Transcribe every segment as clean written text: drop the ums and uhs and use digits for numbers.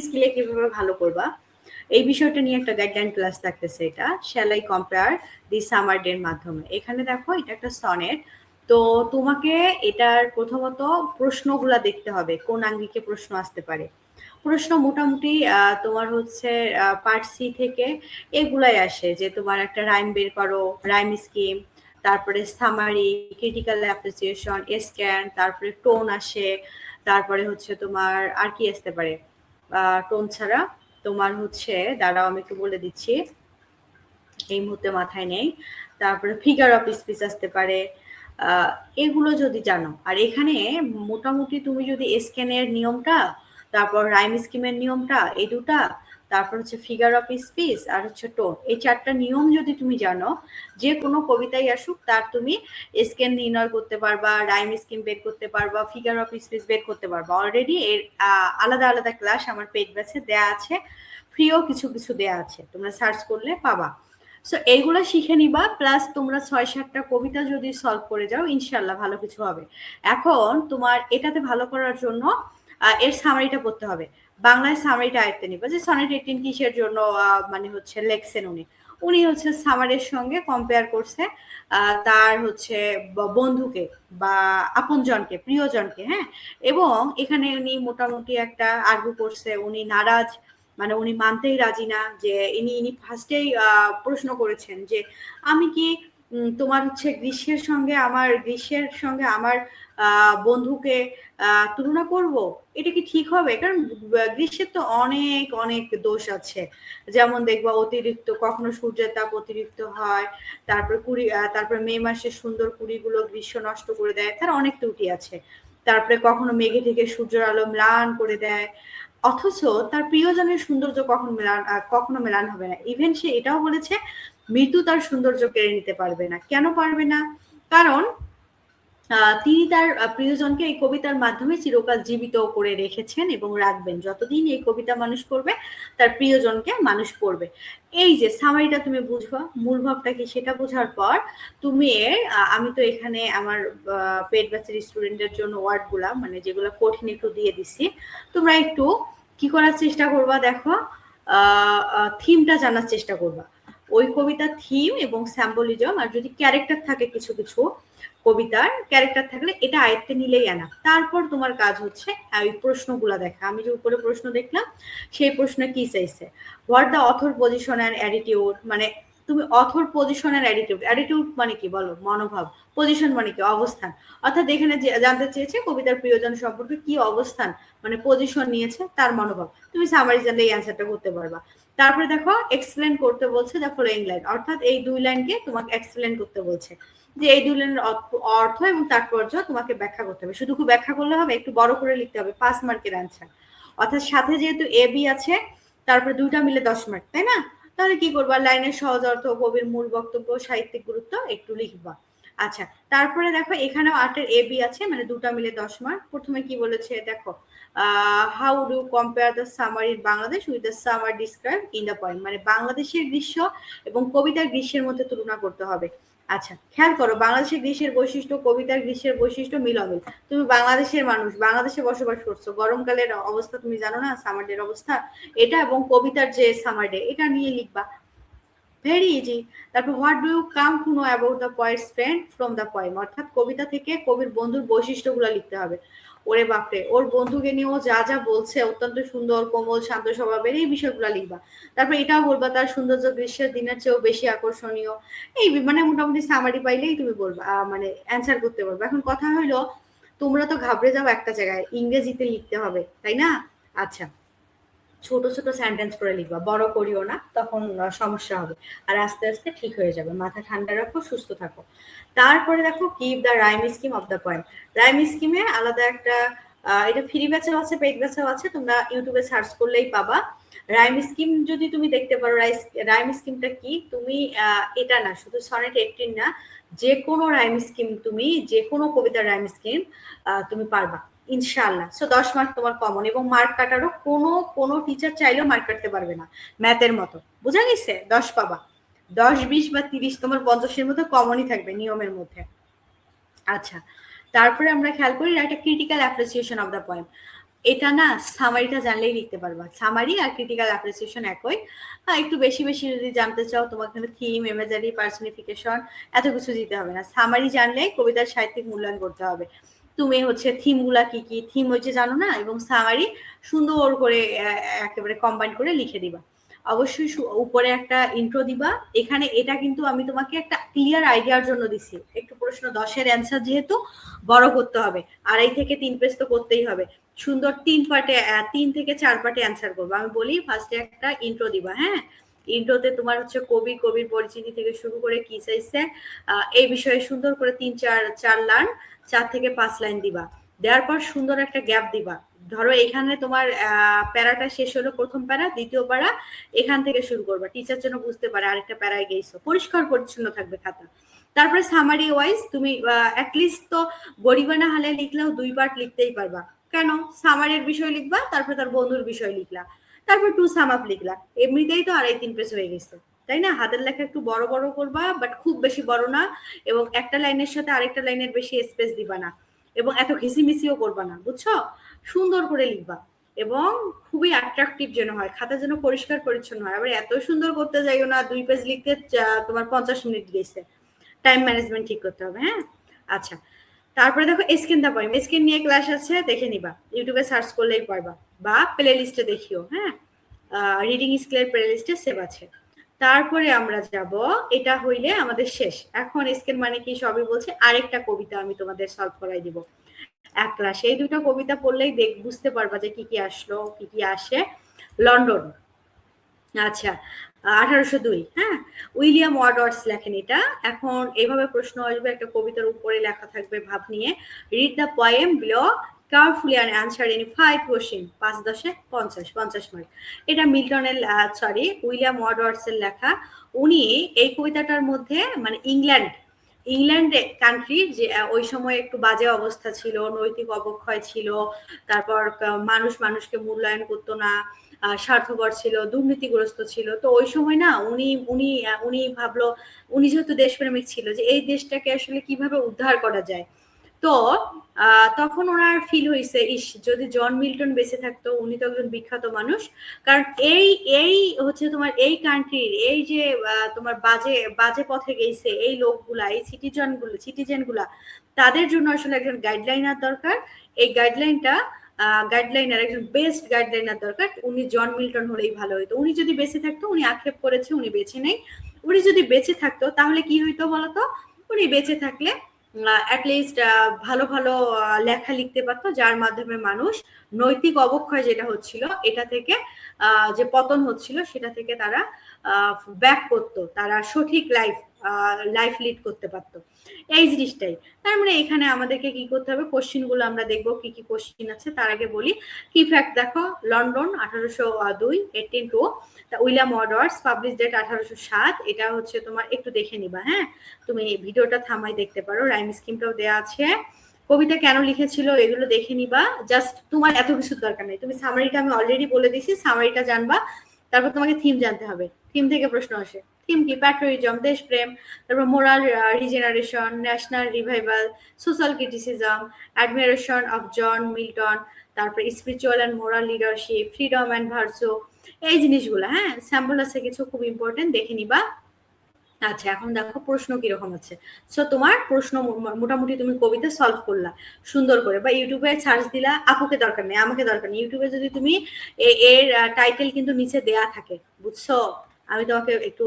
স্কিলে কিভাবে ভালো করবা এই বিষয়টা নিয়ে একটা গাইডলাইন ক্লাস থাকতেছে। এটা shall I compare thee summer day এর মাধ্যমে। এখানে দেখো এটা একটা সনেট। তো তোমাকে এটার প্রথমত প্রশ্নগুলা দেখতে হবে কোন আঙ্গিকে প্রশ্ন আসতে পারে। প্রশ্ন মোটামুটি তোমার হচ্ছে পার্ট সি থেকে এগুলাই আসে, যে তোমার একটা রাইম বের করো, রাইম স্কিম, তারপরে সামারি, ক্রিটিক্যাল অ্যাপ্রিসিয়েশন, স্ক্যান, তারপরে টোন আসে, তারপরে হচ্ছে তোমার আর কি আসতে পারে টোন ছাড়া তোমার হচ্ছে, দাঁড়াও আমি একটু বলে দিচ্ছি, এই মুহূর্তে মাথায় নেই। তারপরে ফিগার অফ স্পিচ আসতে পারে। আহ, এগুলো যদি জানো, আর এখানে মোটামুটি তুমি যদি স্ক্যানের নিয়মটা, তারপর রাইম স্কিমের নিয়মটা, এই দুটা, তারপর হচ্ছে ফিগার অফ স্পিচ আর হচ্ছে টোন, এই চারটা নিয়ম যদি তুমি জানো, যে কোনো কবিতায় আসুক তার তুমি স্ক্যান নির্ণয় করতে পারবা, রাইম স্কিম বের করতে পারবা, ফিগার অফ স্পিচ বের করতে পারবা। অলরেডি এর আলাদা আলাদা ক্লাস আমার পেজ ব্যাচে দেয়া আছে, ফ্রিও কিছু কিছু দেয়া আছে, তোমরা সার্চ করলে পাবা। সো এইগুলো শিখে নিবা, প্লাস তোমরা ৬-৭টা কবিতা যদি সলভ করে যাও ইনশাল্লাহ ভালো কিছু হবে। এখন তোমার এটাতে ভালো করার জন্য এর সামারিটা পড়তে হবে। বাংলায় সামারিটা আয়ত্তে নিবা, যে সনেট ১৮ কিসের জন্য মানে হচ্ছে লেখছেন উনি। উনি হচ্ছে সামারের সঙ্গে কম্পেয়ার করছে তার হচ্ছে বন্ধুকে বা আপনজনকে, প্রিয়জনকে, হ্যাঁ। এবং এখানে উনি মোটামুটি একটা আর্গু করছে, উনি নারাজ, মানে উনি মানতেই রাজি না, যে ইনি ফার্স্টেই প্রশ্ন করেছেন যে আমি কি তোমার হচ্ছে গ্রীষ্মের সঙ্গে আমার বন্ধুকে তুলনা করব, এটা কি ঠিক হবে? কারণ গ্রীষ্মের তো অনেক অনেক দোষ আছে। যেমন দেখবা অতিরিক্ত কখনো সূর্যের তাপ অতিরিক্ত হয়, তারপরে মে মাসের সুন্দর কুড়িগুলো গ্রীষ্ম নষ্ট করে দেয়, তার অনেক ত্রুটি আছে। তারপরে কখনো মেঘে থেকে সূর্যের আলো ম্লান করে দেয়, অথচ তার প্রিয়জনের সৌন্দর্য কখনো মেলান হবে না। ইভেন সে এটাও বলেছে মৃত্যু তার সৌন্দর্য কেড়ে নিতে পারবে না। কেন পারবে না? কারণ তিনি তার প্রিয়জনকে এই কবিতার মাধ্যমে চিরকাল জীবিত করে রেখেছেন এবং রাখবেন। যতদিন এই কবিতা মানুষ পড়বে তার প্রিয়জনকে মানুষ পড়বে। এই যে সামারিটা তুমি বুঝবা, মূল ভাবটা কি সেটা বোঝার পর তুমি আমি তো এখানে আমার পেড ব্যাচের স্টুডেন্টের জন্য ওয়ার্ডগুলা মানে যেগুলো কঠিন একটু দিয়ে দিছি, তোমরা একটু কি করার চেষ্টা করবা, দেখো থিমটা জানার চেষ্টা করবা, ওই কবিতার থিম এবং স্যাম্বলিজম, আর যদি ক্যারেক্টার থাকে কিছু কিছু কবিতার ক্যারেক্টার থাকলে এটা আয়ত্তে নিলেই আনা। তারপর তোমার কাজ হচ্ছে ওই প্রশ্নগুলা দেখা। আমি যে উপরে প্রশ্ন দেখলাম সেই প্রশ্নে কি চাইছে, what the author position and attitude, মানে তুমি author position and attitude, attitude মানে কি বলো, মনোভাব, পজিশন মানে কি অবস্থান, অর্থাৎ এখানে জানতে চেয়েছে কবিতার প্রিয়জন সম্পর্কে কি অবস্থান মানে পজিশন নিয়েছে তার মনোভাব। তুমি সামারি জানলে এই অ্যান্সারটা করতে পারবা। তারপরে দেখো এক্সপ্লেন করতে বলছে দ্য ফলোইং লাইন, অর্থাৎ এই দুই লাইনকে তোমাকে এক্সপ্লেন করতে বলছে, যে এই দুই লাইনের অর্থ এবং তাৎপর্য তোমাকে ব্যাখ্যা করতে হবে। শুধু ব্যাখ্যা করলে হবে, একটু বড় করে লিখতে হবে, 5 মার্কের অ্যান্সার। অর্থাৎ সাথে যেহেতু এ বি আছে, তারপরে দুইটা মিলে 10 মার্ক, তাই না? তাহলে কি করবা, লাইনের সহজ অর্থ, কবির মূল বক্তব্য, সাহিত্যিক গুরুত্ব একটু লিখবা। আচ্ছা, তারপরে দেখো এখানেও 8-এর এ বি আছে, মানে দুটা মিলে 10 মার্ক। প্রথমে কি বলেছে দেখো, how do compare the summer in Bangladesh with the summer describe in the point, মানে বাংলাদেশের গ্রীষ্ম এবং কবিতার গ্রীষ্মের মধ্যে তুলনা করতে হবে। আচ্ছা, খেয়াল করো, বাংলাদেশের গ্রীষ্মের বৈশিষ্ট্য, কবিতার গ্রীষ্মের বৈশিষ্ট্য মিল অমিল। তুমি বাংলাদেশের মানুষ, বাংলাদেশে বসবাস করছো, গরমকালের অবস্থা তুমি জানো না, সামার ডের অবস্থা এটা, এবং কবিতার যে সামার ডে এটা নিয়ে লিখবা, ভেরি ইজি। তারপর what do you come to know about the poet's friend from the poem, অর্থাৎ কবিতা থেকে কবির বন্ধুর বৈশিষ্ট্যগুলো লিখতে হবে। ওরে বাপরে, ওর বন্ধুকে নিয়ে ও যা যা বলছে, অত্যন্ত সুন্দর, কোমল, শান্ত স্বভাবের, এই বিষয়গুলো লিখবা। তারপর এটাও বলবা তার সৌন্দর্য গ্রীষ্মের দিনের চেয়েও বেশি আকর্ষণীয়। এই মানে মোটামুটি সামারি পাইলেই তুমি বলবা, মানে অ্যান্সার করতে পারবে। এখন কথা হইলো, তোমরা তো ঘাবড়ে যাও একটা জায়গায়, ইংরেজিতে লিখতে হবে, তাই না? আচ্ছা, ছোট ছোট সেন্টেন্স করে লিখবা, বড় করিও না, তখন সমস্যা হবে। আর আস্তে আস্তে ঠিক হয়ে যাবে। মাথা ঠান্ডা রাখো, সুস্থ থাকো। তারপরে দেখো give the rhyme scheme of the poem. Rhyme স্কিমে আলাদা একটা এটা ফ্রি ব্যাচেও আছে, পেইড ব্যাচেও আছে, তোমরা ইউটিউবে সার্চ করলেই পাবা। রাইম স্কিম যদি তুমি দেখতে পারো, রাইম স্কিমটা কি, তুমি এটা না শুধু সনেট 18 না, যে কোনো রাইম স্কিম, তুমি যে কোনো কবিতার রাইম স্কিম তুমি পারবা ইনশাআল্লাহ। সো 10 মার্ক তোমার কমন, এবং মার্ক কাটারও কোনো টিচার চাইলেও মার্ক কাটতে পারবে না, ম্যাথের মতো। বোঝা গেছে? 10 পাবা। 10, 20 বা 30 তোমার 50-এর মধ্যে কমনই থাকবে নিয়মের মধ্যে। আচ্ছা, তারপরে আমরা খেয়াল করি একটা critical appreciation of the poem. এটা না সামারিটা জানলেই লিখতে পারবা। সামারি আর ক্রিটিক্যাল অ্যাপ্রিসিয়েশন একই। একটু বেশি বেশি যদি জানতে চাও, তোমাকে থিম, ইমেজারি, পার্সনিফিকেশন এত কিছু দিতে হবে না। সামারি জানলেই কবিতার সাহিত্যিক মূল্যায়ন করতে হবে। তুমি হচ্ছে থিমগুলা কি কি, থিম হচ্ছে জানো না, এবং সামারি সুন্দর করে একেবারে কম্বাইন করে লিখে দিবা। অবশ্যই উপরে একটা ইন্ট্রো দিবা। এখানে এটা কিন্তু আমি তোমাকে একটা ক্লিয়ার আইডিয়ার জন্য দিছি। একটু প্রশ্ন 10-এর অ্যান্সার যেহেতু বড় করতে হবে, 2.5 থেকে 3 পেজ তো করতেই হবে। সুন্দর 3 পার্টে 3 থেকে 4 পার্টে অ্যান্সার করবো। আমি বলি ফার্স্টে একটা ইন্ট্রো দিবা। হ্যাঁ, ইন্ট্রোতে তোমার হচ্ছে কবি, কবির পরিচিতি থেকে শুরু করে কি চাইছে এই বিষয়ে সুন্দর করে 3-4 লাইন, 4 থেকে 5 লাইন দিবা। দেওয়ার পর সুন্দর একটা গ্যাপ দিবা। ধরো এখানে তোমার প্যারাটা শেষ হলো, প্রথম প্যারা, দ্বিতীয় প্যারা এখান থেকে শুরু করবা, টিচার যেন বুঝতে পারে আরেকটা প্যারায় গেছো। পরিষ্কার পরিচ্ছন্ন থাকবে খাতা। তারপরে সামারি ওয়াইজ তুমি অ্যাটলিস্ট তো গরিবানা হালে লিখলেও 2 পার্ট লিখতেই পারবা। কেন? সামারির বিষয় লিখবা, তারপর তার বন্ধুর বিষয় লিখলা, তারপর টু সাম আপ লিখলা। এমনিতেই তো 2.5-3 পেজ হয়ে গেছে, তাই না? হাতের লেখা একটু বড় বড় করবা, বাট খুব বেশি বড় না, এবং একটা লাইনের সাথে আরেকটা লাইনের বেশি স্পেস দিবা না, এবং এত ঘিসিমিসিও করবা না, বুঝছো? সুন্দর করে লিখবা, এবং খুবই অ্যাট্রাকটিভ যেন হয়, খাতা যেন পরিষ্কার পরিচ্ছন্ন হয়। আবার এত সুন্দর করতে যাইও না 2 পেজ লিখতে তোমার 50 মিনিট গেছে। টাইম ম্যানেজমেন্ট ঠিক করতে হবে। হ্যাঁ, আচ্ছা। তারপরে দেখো স্ক্রিন দা পয়েম, স্ক্রিন নিয়ে ক্লাস আছে, দেখে নিবা, ইউটিউবে সার্চ করলেই পারবা, বা প্লে লিস্টে দেখিও। হ্যাঁ, রিডিং স্কেলের প্লে লিস্টে সেভ আছে। তারপরে আমরা যাব, এটা হইলে আমাদের শেষ। এখন স্কেল মানে কি সবই বলছে, আরেকটা কবিতা আমি তোমাদের সলভ করাই দিব এক ক্লাসে। এই দুটো কবিতা পড়লেই বুঝতে পারবা যে কি কি আসলো, কি কি আসে। লন্ডন, আচ্ছা, 1802। হ্যাঁ, উইলিয়াম ওয়ার্ডওয়ার্থ লেখেন এটা। এখন এইভাবে প্রশ্ন আসবে, একটা কবিতার উপরে লেখা থাকবে ভাব নিয়ে, read the poem below carefully and answer any 5 question, 5-10 50 mark. এটা মিল্টনের সরি উইলিয়াম ওয়ার্ডওয়ার্থের লেখা। উনি এই কবিতাটার মধ্যে মানে ইংল্যান্ডে কান্ট্রি, যে ওই সময় একটু বাজে অবস্থা ছিল, নৈতিক অবক্ষয় ছিল, তারপর মানুষ মানুষকে মূল্যায়ন করতো না, স্বার্থপর ছিল, দুর্নীতিগ্রস্ত ছিল। তো ওই সময় না উনি উনি উনি ভাবলো, উনি যেহেতু দেশপ্রেমিক ছিল, যে এই দেশটাকে আসলে কিভাবে উদ্ধার করা যায়। তো তখন ওনার ফিল হয়েছে, ইস যদি জন মিল্টন বেঁচে থাকতো, উনি তো একজন বিখ্যাত মানুষ। কারণ এই এই হচ্ছে তোমার এই কান্ট্রির এই যে তোমার বাজে বাজে পথে গেছে এই লোকগুলা, এই সিটিজেনগুলা, তাদের জন্য আসলে একজন গাইডলাইনার দরকার। এই গাইডলাইনার একজন বেস্ট গাইডলাইনার দরকার। উনি জন মিল্টন হলেই ভালো হইতো। উনি যদি বেঁচে থাকতো, উনি আক্ষেপ করেছে উনি বেঁচে নেই, উনি যদি বেঁচে থাকতো তাহলে কি হইতো বলতো? উনি বেঁচে থাকলে অ্যাটলিস্ট ভালো ভালো লেখা লিখতে পারতো, যার মাধ্যমে মানুষ নৈতিক অবক্ষয় যেটা হচ্ছিল, এটা থেকে যে পতন হচ্ছিল, সেটা থেকে তারা ব্যাক করতো, তারা সঠিক লাইফ লিড করতে পারতো, এই জিনিসটাই। তার মানে এখানে আমাদেরকে কি করতে হবে, কোশ্চিন গুলো আমরা দেখবো কি কি কোশ্চিন আছে। তার আগে বলি কি ফ্যাক্ট। দেখো, লন্ডন 1802, 1802, উইলিয়াম ওয়ার্ডওয়ার্থ, পাবলিশ ডেট 1807। এটা হচ্ছে তোমার একটু দেখে নিবা। হ্যাঁ, তুমি ভিডিওটা থামাই দেখতে পারো, রাইম স্কিমটাও দেওয়া আছে, কবিতা কেন লিখেছিল এগুলো দেখে নিবা। জাস্ট তোমার এত কিছু দরকার নেই, তুমি সামারিটা আমি অলরেডি বলে দিছি, সামারিটা জানবা। তারপর তোমাকে থিম জানতে হবে, থিম থেকে প্রশ্ন আসে। থিম কি? প্যাট্রিয়টিজম, দেশপ্রেম, তারপর moral regeneration, national revival, social criticism, admiration of John Milton, তারপর spiritual and moral leadership, freedom and virtue, এই জিনিসগুলো। হ্যাঁ, স্যাম্পল আছে কিছু, খুব ইম্পর্টেন্ট, দেখে নিবা। আচ্ছা, এখন দেখো প্রশ্ন কিরকম আছে। সো তোমার প্রশ্ন মোটামুটি তুমি কবিতা সলভ করলা সুন্দর করে, বা ইউটিউবে সার্চ দিলা, আপুকে দরকার নেই, আমাকে দরকার নেই, ইউটিউবে যদি তুমি এর টাইটেল কিন্তু নিচে দেয়া থাকে, বুঝছো? আমি তোমাকে একটু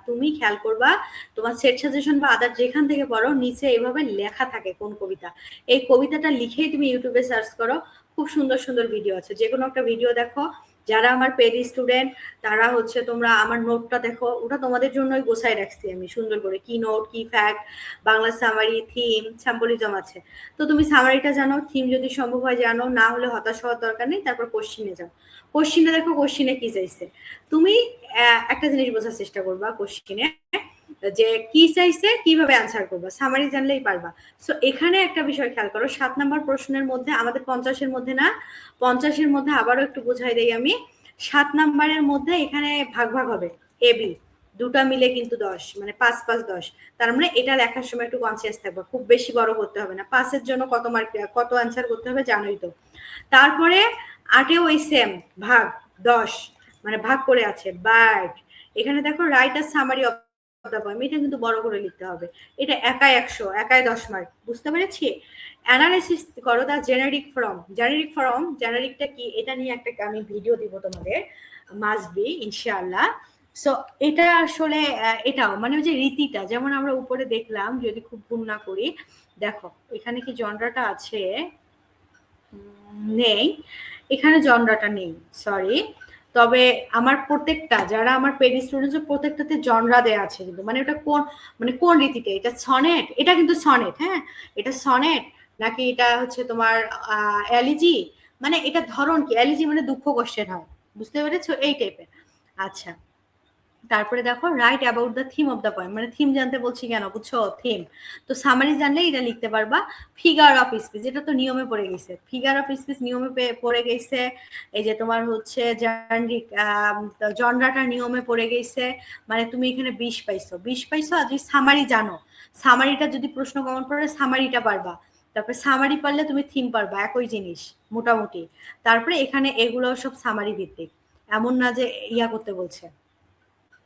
তুমি খেয়াল করবা, তোমার সেট সাজেশন বা আদার যেখান থেকে পড়ো, নিচে এইভাবে লেখা থাকে কোন কবিতা। এই কবিতাটা লিখেই তুমি ইউটিউবে সার্চ করো, খুব সুন্দর সুন্দর ভিডিও আছে। যে কোনো একটা ভিডিও দেখো। যারা আমার পেড স্টুডেন্ট, তারা হচ্ছে তোমরা আমার নোটটা দেখো, ওটা তোমাদের জন্যই গোছায় রাখছি আমি সুন্দর করে, কি নোট, কি ফ্যাক্ট, বাংলা সামারি, থিম, স্যাম্পলিজম আছে। তো তুমি সামারিটা জানো, থিম যদি সম্ভব হয় জানো, না হলে হতাশ হওয়ার দরকার নেই। তারপর কোশ্চিনে যাও, কোশ্চিনে দেখো কোশ্চিনে কি চাইছে। তুমি একটা জিনিস বোঝার চেষ্টা করবা কোশ্চিনে, যে কি চাইছে, কিভাবে আনসার করবা, সামারি জানলেই পারবা। সো এখানে একটা বিষয় খেয়াল করো, 7 নম্বর প্রশ্নের মধ্যে আমাদের 50-এর মধ্যে না, 50-এর মধ্যে আবারও একটু বোঝাই দেই আমি, 7 নাম্বারের মধ্যে এখানে ভাগ ভাগ হবে, এ বি, দুটা মিলে কিন্তু 10, মানে 5 5 10। তার মানে এটা লেখার সময় একটু কনসিয়াস থাকবে, খুব বেশি বড় করতে হবে না। 5 এর জন্য কত মার্ক, কত আনসার করতে হবে জানোই তো। তারপরে 8এও ওই সেম, ভাগ 10, মানে ভাগ করে আছে। বাট এখানে দেখো রাইট আর সামারি অফ দ্য পয়েম, এটা কিন্তু বড় করে লিখতে হবে। এটা একাই 100, একাই 10 মার্ক, বুঝতে পেরেছি? অ্যানালাইসিস করো দা জেনারিক ফর্ম। জেনারিকটা কি এটা নিয়ে একটা আমি ভিডিও দিব তোমাদের, মাস্ট বি ইনশাআল্লাহ। সো এটা আসলে এটাও মানে ওই যে রীতিটা, যেমন আমরা উপরে দেখলাম, যদি খুব ভুল না করি, দেখো এখানে কি জনরাটা আছে, নেই, এখানে জনরাটা নেই, সরি। তবে আমার প্রত্যেকটা, যারা আমার পেড স্টুডেন্টস, প্রত্যেকটাতে জনরা দেয়া আছে কিন্তু, মানে ওটা কোন, মানে কোন রীতিতে, এটা সনেট, এটা কিন্তু সনেট, হ্যাঁ এটা সনেট, নাকি এটা হচ্ছে তোমার এলিজি, মানে এটা ধরন কি, এলিজি মানে দুঃখ কষ্টের হয়, বুঝতে পেরেছো, এই টাইপের। আচ্ছা, তারপরে দেখো right about the theme of the poem, মানে থিম জানতে বলছি কেন, বুঝছো, থিম। তো সামারি জানলে এটা লিখতে পারবা। ফিগার অফ স্পিচ, এটা তো নিয়মে পড়ে গেছে, ফিগার অফ স্পিচ নিয়মে পড়ে গেছে। এই যে তোমার হচ্ছে জার্নিক জনরাটা নিয়মে পড়ে গেছে, মানে তুমি এখানে 20 পাইছো, 20 পাইছো। আর যদি সামারি জানো, সামারিটা যদি প্রশ্ন কমন পড়ে, সামারিটা পারবা। তারপরে সামারি পারলে তুমি থিম পারবা, একই জিনিস মোটামুটি। তারপরে এখানে এগুলো সব সামারি ভিত্তিক, এমন না যে ইয়া করতে বলছে,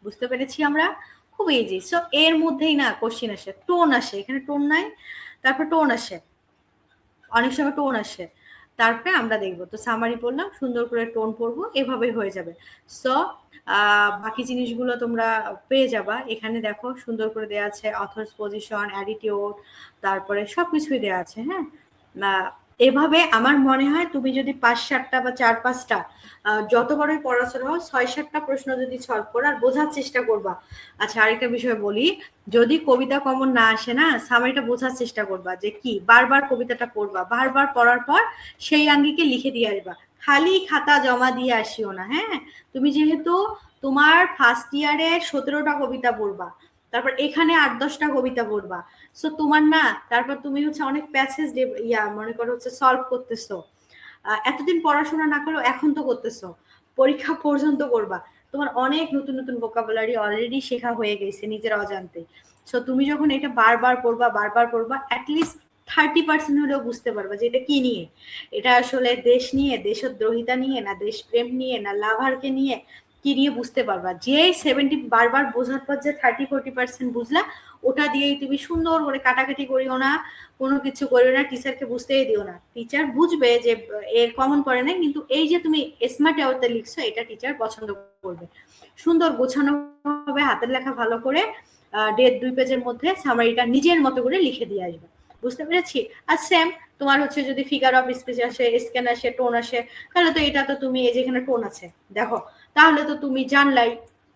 বুঝতে পেরেছি আমরা, খুব ইজি। সো এর মধ্যেই না কোশ্চিন আসে, টোন আসে, এখানে টোন নাই, তারপর টোন আসে, অনেক সময় টোন আসে। তারপরে আমরা দেখবো, তো সামারি পড়লাম, সুন্দর করে টোন পড়বো, এভাবেই হয়ে যাবে। সো বাকি জিনিসগুলো তোমরা পেয়ে যাবা এখানে, দেখো সুন্দর করে দেওয়া আছে, অথর্স পজিশন, অ্যাটিটিউড, তারপরে সবকিছুই দেওয়া আছে, হ্যাঁ। এভাবে আমার মনে হয় তুমি যদি 5-7টা বা 4-5টা, যত বড়ই পড়াশোনা হোক, 6-7টা প্রশ্ন যদি সলভ করো আর বোঝার চেষ্টা করবা। আচ্ছা, আরেকটা বিষয় বলি, যদি কবিতা কমন না আসে না, সামারিটা বোঝার চেষ্টা করবা, যে কি বারবার কবিতাটা পড়বা, বারবার পড়ার পর সেই আঙ্গিকে লিখে দিয়ে আসবা, খালি খাতা জমা দিয়ে আসিও না, হ্যাঁ। তুমি যেহেতু তোমার ফার্স্ট ইয়ারে 17টা কবিতা পড়বা, তারপর এখানে 8-10টা কবিতা পড়বা, সো তোমার না, তারপর তুমি হচ্ছে অনেক প্যাসেজ ইয়া মনে করো হচ্ছে সলভ করতেছো, এতদিন পড়াশোনা না করলেও এখন তো করতেছো, পরীক্ষা পর্যন্ত করবা, তোমার অনেক নতুন নতুন ভোকাবুলারি অলরেডি শেখা হয়ে গেছে নিজের অজান্তে। সো তুমি যখন এটা বারবার পড়বা, বারবার পড়বা, অ্যাটলিস্ট 30% হলেও বুঝতে পারবা যে এটা কি নিয়ে, এটা আসলে দেশ নিয়ে, দেশদ্রোহিতা নিয়ে, না দেশপ্রেম নিয়ে, না লাভারকে নিয়ে, কি নিয়ে বুঝতে পারবা। যে 70 বারবার বোঝার পর যে 30-40% বুঝলা, ওটা দিয়েই তুমি সুন্দর করে কাটাকাটি করিও না, কোনো কিছু করিও না, টিচারকে বুঝতেই দিও না। টিচার বুঝবে যে এর কমন পড়ে নাই, কিন্তু এই যে তুমি স্মার্ট অ্যাওয়ার্ডে লিখছো, এটা টিচার পছন্দ করবে। সুন্দর গোছানো হবে, হাতের লেখা ভালো করে, 1.5-2 পেজের মধ্যে সামারিটা নিজের মতো করে লিখে দিয়ে আসবে, বুঝতে পেরেছি? আর সেম তোমার হচ্ছে যদি ফিগার অফ স্পিচ আসে, স্ক্যান আসে, টোন আসে, তাহলে তো এটা তো তুমি, এই যেখানে টোন আছে দেখো, তাহলে তো তুমি জানলাই,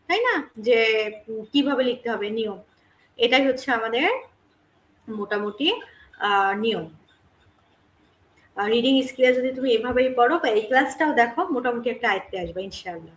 তাই না, যে কিভাবে লিখতে হবে, নিয়ম। এটাই হচ্ছে আমাদের মোটামুটি নিয়ম। রিডিং স্কিলে যদি তুমি এভাবেই পড়ো, বা এই ক্লাসটাও দেখো, মোটামুটি একটা আয়ত্তে আসবে ইনশাআল্লাহ।